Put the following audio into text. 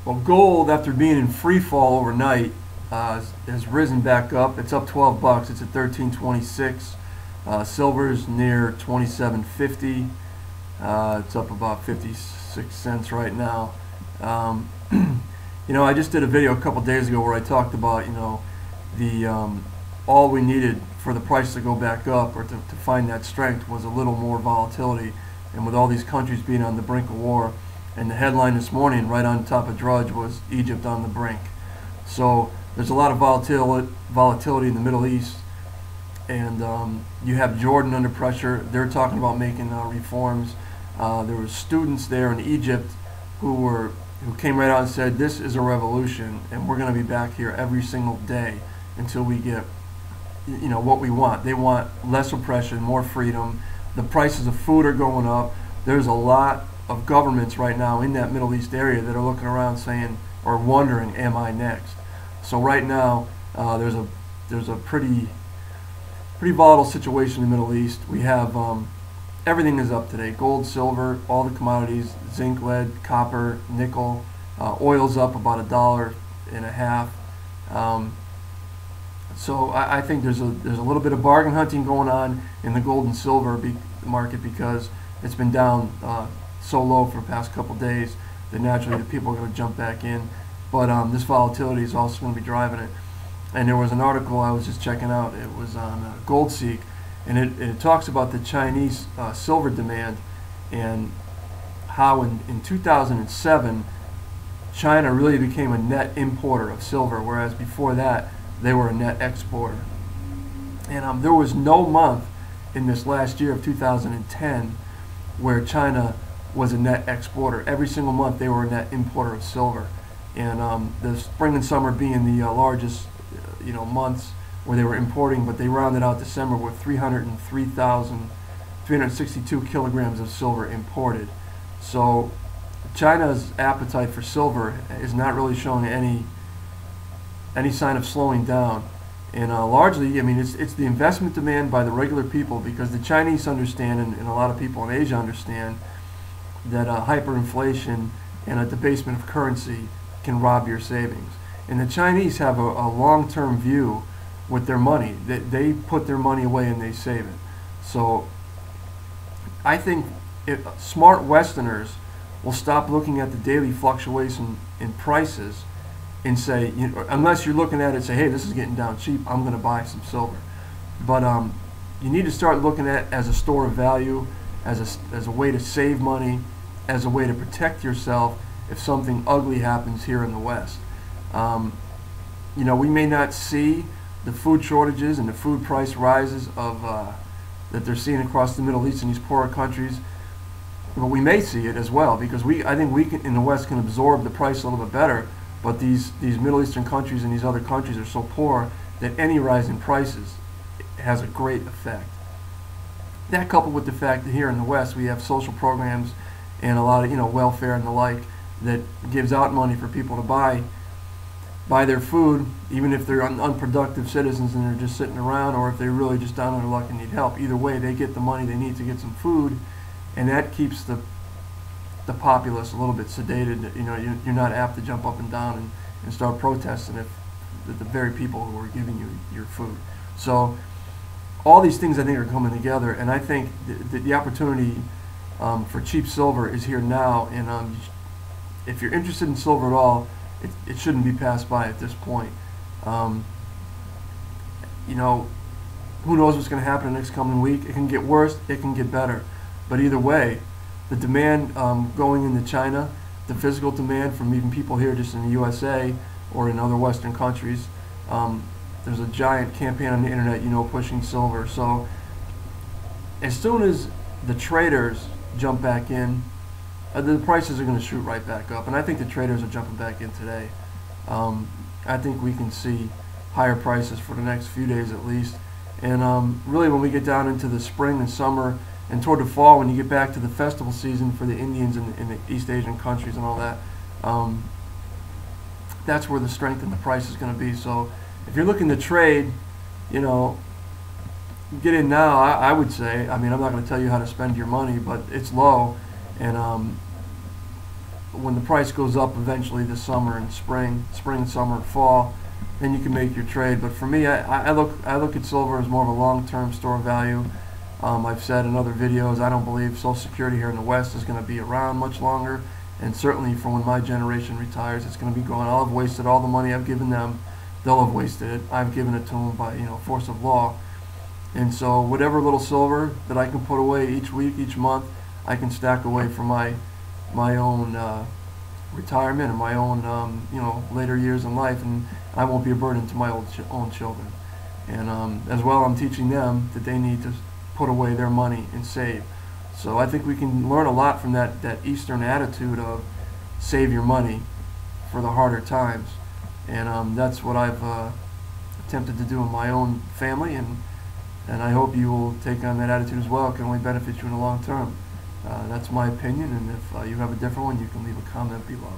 Well, gold, after being in free fall overnight, has risen back up. It's up 12 bucks. It's at 13.26. Silver's near 27.50. It's up about 56 cents right now. I just did a video a couple days ago where I talked about, the all we needed for the price to go back up or to find that strength was a little more volatility. And with all these countries being on the brink of war, and the headline this morning right on top of Drudge was Egypt on the brink. So there's a lot of volatility in the Middle East, and you have Jordan under pressure. They're talking about making reforms. There were students there in Egypt who came right out and said, this is a revolution, and we're going to be back here every single day until we get what we want. They want less oppression, more freedom. The prices of food are going up. There's a lot of governments right now in that Middle East area that are looking around saying, or wondering, am I next? So right now there's a pretty volatile situation in the Middle East. We have everything is up today: gold, silver, all the commodities, zinc, lead, copper, nickel. Oil's up about $1.50. So I think there's a little bit of bargain hunting going on in the gold and silver market because it's been down so low for the past couple days that naturally the people are going to jump back in. But this volatility is also going to be driving it. And there was an article I was just checking out. It was on GoldSeek, and it talks about the Chinese silver demand and how in 2007 China really became a net importer of silver, whereas before that they were a net exporter. And there was no month in this last year of 2010 where China was a net exporter. Every single month they were a net importer of silver. And the spring and summer being the largest months where they were importing, but they rounded out December with 303,362 kilograms of silver imported. So China's appetite for silver is not really showing any sign of slowing down. And largely, it's the investment demand by the regular people, because the Chinese understand, and a lot of people in Asia understand, that hyperinflation and a debasement of currency can rob your savings. And the Chinese have a long-term view with their money. They put their money away and they save it. So I think smart Westerners will stop looking at the daily fluctuation in prices and say, unless you're looking at it and say, hey, this is getting down cheap, I'm going to buy some silver. But you need to start looking at it as a store of value, as a way to save money, as a way to protect yourself if something ugly happens here in the West. We may not see the food shortages and the food price rises that they're seeing across the Middle East in these poorer countries, but we may see it as well, because I think we in the West can absorb the price a little bit better. But these Middle Eastern countries and these other countries are so poor that any rise in prices has a great effect. That, coupled with the fact that here in the West we have social programs and a lot of welfare and the like that gives out money for people to buy their food, even if they're unproductive citizens and they're just sitting around, or if they're really just down on their luck and need help. Either way, they get the money they need to get some food, and that keeps the populace a little bit sedated. You're not apt to jump up and down and start protesting if the very people who are giving you your food. So all these things I think are coming together, and I think the opportunity for cheap silver is here now. And if you're interested in silver at all, it shouldn't be passed by at this point. Who knows what's going to happen the next coming week? It can get worse, it can get better. But either way, the demand going into China, the physical demand from even people here just in the USA or in other Western countries, there's a giant campaign on the internet, pushing silver. So as soon as the traders jump back in, the prices are going to shoot right back up. And I think the traders are jumping back in today. I think we can see higher prices for the next few days at least. And really when we get down into the spring and summer and toward the fall, when you get back to the festival season for the Indians in the East Asian countries and all that, that's where the strength in the price is going to be. So if you're looking to trade, get in now, I would say. I'm not going to tell you how to spend your money, but it's low. And when the price goes up eventually this summer and spring, summer, and fall, then you can make your trade. But for me, I look at silver as more of a long-term store of value. I've said in other videos, I don't believe Social Security here in the West is going to be around much longer, and certainly for when my generation retires, it's going to be gone. I'll have wasted all the money I've given them. They'll have wasted it. I've given it to them by force of law. And so whatever little silver that I can put away each week, each month, I can stack away for my own retirement and my own later years in life, and I won't be a burden to my own children. And as well, I'm teaching them that they need to put away their money and save. So I think we can learn a lot from that Eastern attitude of save your money for the harder times. And that's what I've attempted to do in my own family, and I hope you will take on that attitude as well. It can only benefit you in the long term. That's my opinion, and if you have a different one, you can leave a comment below.